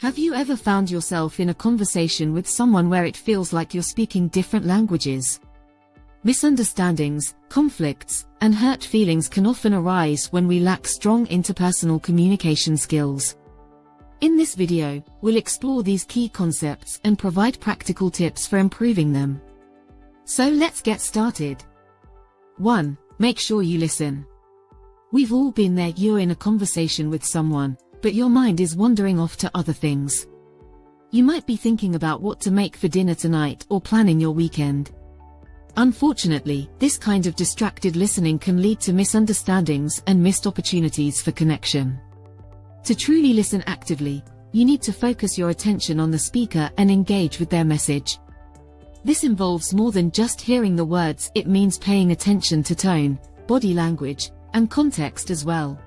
Have you ever found yourself in a conversation with someone where it feels like you're speaking different languages? Misunderstandings, conflicts, and hurt feelings can often arise when we lack strong interpersonal communication skills. In this video, we'll explore these key concepts and provide practical tips for improving them. So let's get started. 1. Make sure you listen. We've all been there. You're in a conversation with someone, but your mind is wandering off to other things. You might be thinking about what to make for dinner tonight or planning your weekend. Unfortunately, this kind of distracted listening can lead to misunderstandings and missed opportunities for connection. To truly listen actively, you need to focus your attention on the speaker and engage with their message. This involves more than just hearing the words. It means paying attention to tone, body language, and context as well.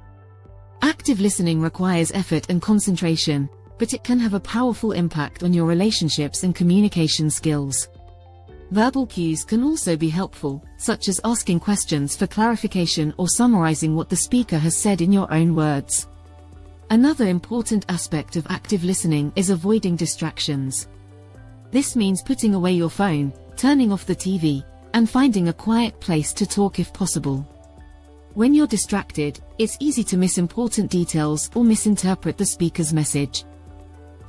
Active listening requires effort and concentration, but it can have a powerful impact on your relationships and communication skills. Verbal cues can also be helpful, such as asking questions for clarification or summarizing what the speaker has said in your own words. Another important aspect of active listening is avoiding distractions. This means putting away your phone, turning off the TV, and finding a quiet place to talk if possible. When you're distracted, it's easy to miss important details or misinterpret the speaker's message.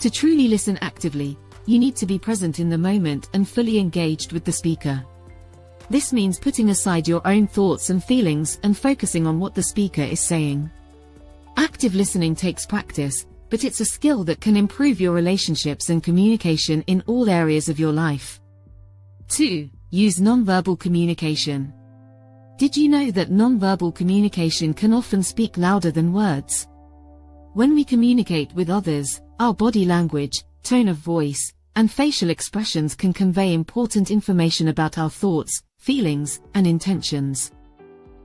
To truly listen actively, you need to be present in the moment and fully engaged with the speaker. This means putting aside your own thoughts and feelings and focusing on what the speaker is saying. Active listening takes practice, but it's a skill that can improve your relationships and communication in all areas of your life. 2. Use nonverbal communication. Did you know that nonverbal communication can often speak louder than words? When we communicate with others, our body language, tone of voice, and facial expressions can convey important information about our thoughts, feelings, and intentions.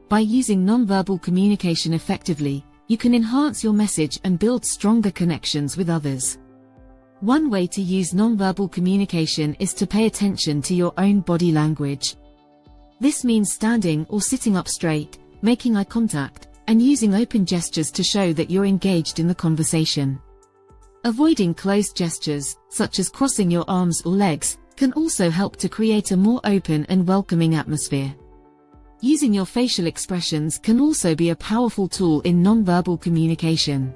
By using nonverbal communication effectively, you can enhance your message and build stronger connections with others. One way to use nonverbal communication is to pay attention to your own body language. This means standing or sitting up straight, making eye contact, and using open gestures to show that you're engaged in the conversation. Avoiding closed gestures, such as crossing your arms or legs, can also help to create a more open and welcoming atmosphere. Using your facial expressions can also be a powerful tool in nonverbal communication.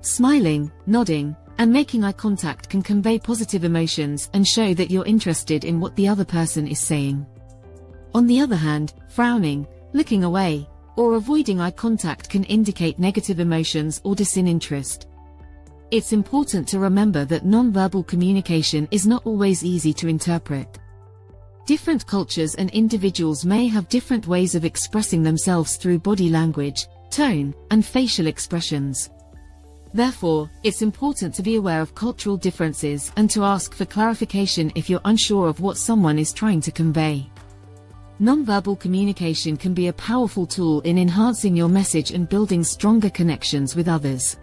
Smiling, nodding, and making eye contact can convey positive emotions and show that you're interested in what the other person is saying. On the other hand, frowning, looking away, or avoiding eye contact can indicate negative emotions or disinterest. It's important to remember that nonverbal communication is not always easy to interpret. Different cultures and individuals may have different ways of expressing themselves through body language, tone, and facial expressions. Therefore, it's important to be aware of cultural differences and to ask for clarification if you're unsure of what someone is trying to convey. Nonverbal communication can be a powerful tool in enhancing your message and building stronger connections with others.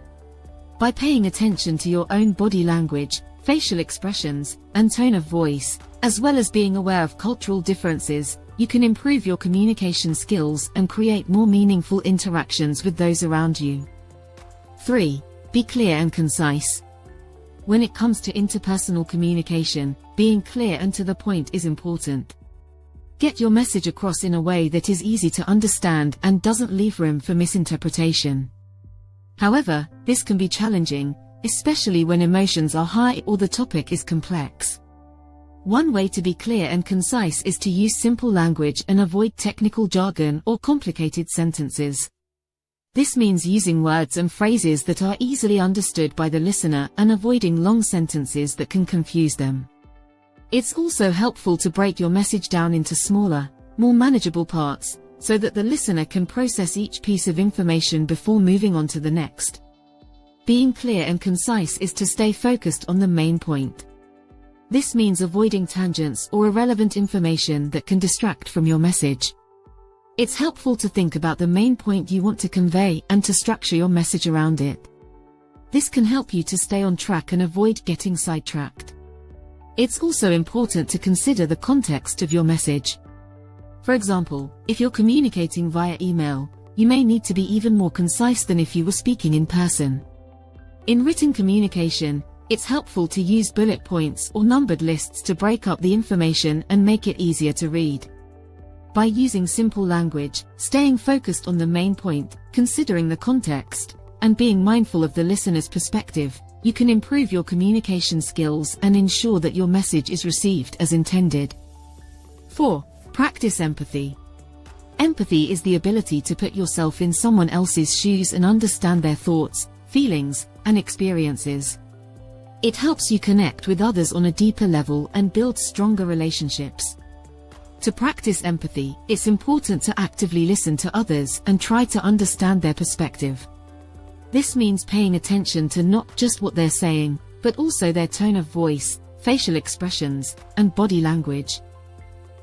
By paying attention to your own body language, facial expressions, and tone of voice, as well as being aware of cultural differences, you can improve your communication skills and create more meaningful interactions with those around you. 3. Be clear and concise. When it comes to interpersonal communication, being clear and to the point is important. Get your message across in a way that is easy to understand and doesn't leave room for misinterpretation. However, this can be challenging, especially when emotions are high or the topic is complex. One way to be clear and concise is to use simple language and avoid technical jargon or complicated sentences. This means using words and phrases that are easily understood by the listener and avoiding long sentences that can confuse them. It's also helpful to break your message down into smaller, more manageable parts, so that the listener can process each piece of information before moving on to the next. Being clear and concise is to stay focused on the main point. This means avoiding tangents or irrelevant information that can distract from your message. It's helpful to think about the main point you want to convey and to structure your message around it. This can help you to stay on track and avoid getting sidetracked. It's also important to consider the context of your message. For example, if you're communicating via email, you may need to be even more concise than if you were speaking in person. In written communication, It's helpful to use bullet points or numbered lists to break up the information and make it easier to read. By using simple language, staying focused on the main point, considering the context, and being mindful of the listener's perspective, you can improve your communication skills and ensure that your message is received as intended. 4. Practice empathy. Empathy is the ability to put yourself in someone else's shoes and understand their thoughts, feelings, and experiences. It helps you connect with others on a deeper level and build stronger relationships. To practice empathy, it's important to actively listen to others and try to understand their perspective. This means paying attention to not just what they're saying, but also their tone of voice, facial expressions, and body language.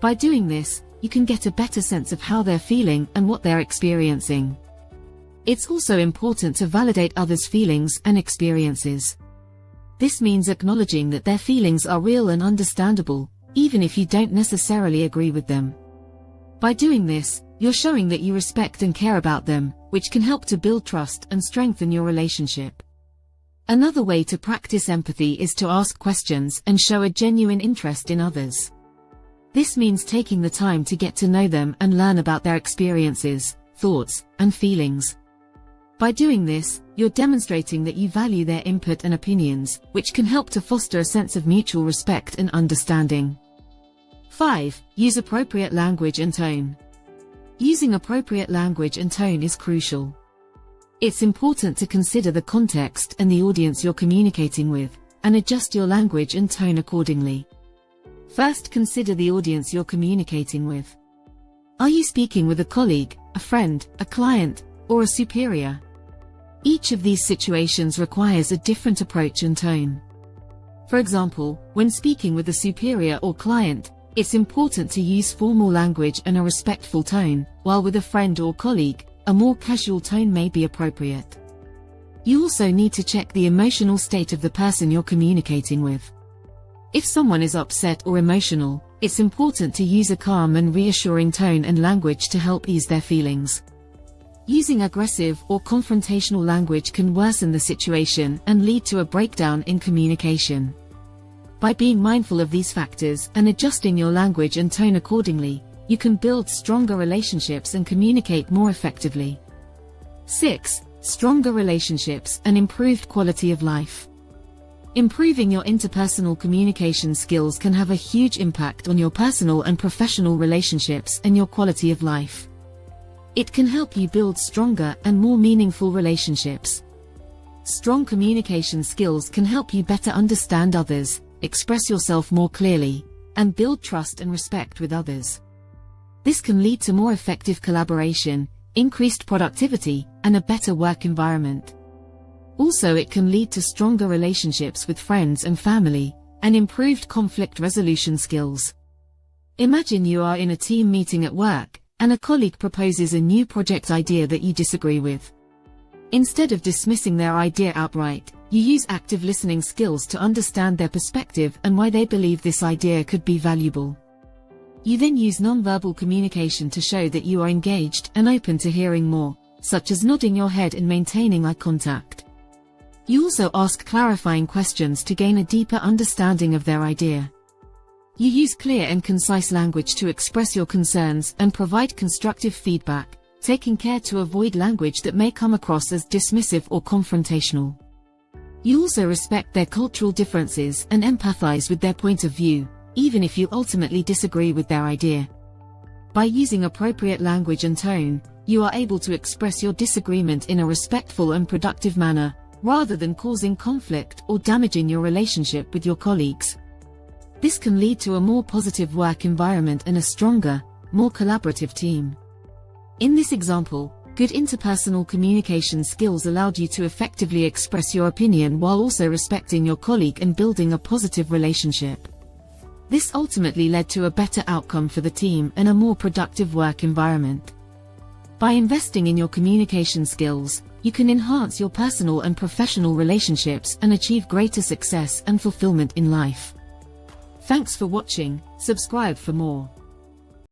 By doing this, you can get a better sense of how they're feeling and what they're experiencing. It's also important to validate others' feelings and experiences. This means acknowledging that their feelings are real and understandable, even if you don't necessarily agree with them. By doing this, you're showing that you respect and care about them, which can help to build trust and strengthen your relationship. Another way to practice empathy is to ask questions and show a genuine interest in others. This means taking the time to get to know them and learn about their experiences, thoughts, and feelings. By doing this, you're demonstrating that you value their input and opinions, which can help to foster a sense of mutual respect and understanding. 5. Use appropriate language and tone. Using appropriate language and tone is crucial. It's important to consider the context and the audience you're communicating with, and adjust your language and tone accordingly. First, consider the audience you're communicating with. Are you speaking with a colleague, a friend, a client, or a superior? Each of these situations requires a different approach and tone. For example, when speaking with a superior or client, it's important to use formal language and a respectful tone, while with a friend or colleague, a more casual tone may be appropriate. You also need to check the emotional state of the person you're communicating with. If someone is upset or emotional, it's important to use a calm and reassuring tone and language to help ease their feelings. Using aggressive or confrontational language can worsen the situation and lead to a breakdown in communication. By being mindful of these factors and adjusting your language and tone accordingly, you can build stronger relationships and communicate more effectively. 6. Stronger relationships and improved quality of life. Improving your interpersonal communication skills can have a huge impact on your personal and professional relationships and your quality of life. It can help you build stronger and more meaningful relationships. Strong communication skills can help you better understand others, express yourself more clearly, and build trust and respect with others. This can lead to more effective collaboration, increased productivity, and a better work environment. Also, it can lead to stronger relationships with friends and family, and improved conflict resolution skills. Imagine you are in a team meeting at work, and a colleague proposes a new project idea that you disagree with. Instead of dismissing their idea outright, you use active listening skills to understand their perspective and why they believe this idea could be valuable. You then use nonverbal communication to show that you are engaged and open to hearing more, such as nodding your head and maintaining eye contact. You also ask clarifying questions to gain a deeper understanding of their idea. You use clear and concise language to express your concerns and provide constructive feedback, taking care to avoid language that may come across as dismissive or confrontational. You also respect their cultural differences and empathize with their point of view, even if you ultimately disagree with their idea. By using appropriate language and tone, you are able to express your disagreement in a respectful and productive manner, rather than causing conflict or damaging your relationship with your colleagues. This can lead to a more positive work environment and a stronger, more collaborative team. In this example, good interpersonal communication skills allowed you to effectively express your opinion while also respecting your colleague and building a positive relationship. This ultimately led to a better outcome for the team and a more productive work environment. By investing in your communication skills, you can enhance your personal and professional relationships and achieve greater success and fulfillment in life. Thanks for watching. Subscribe for more.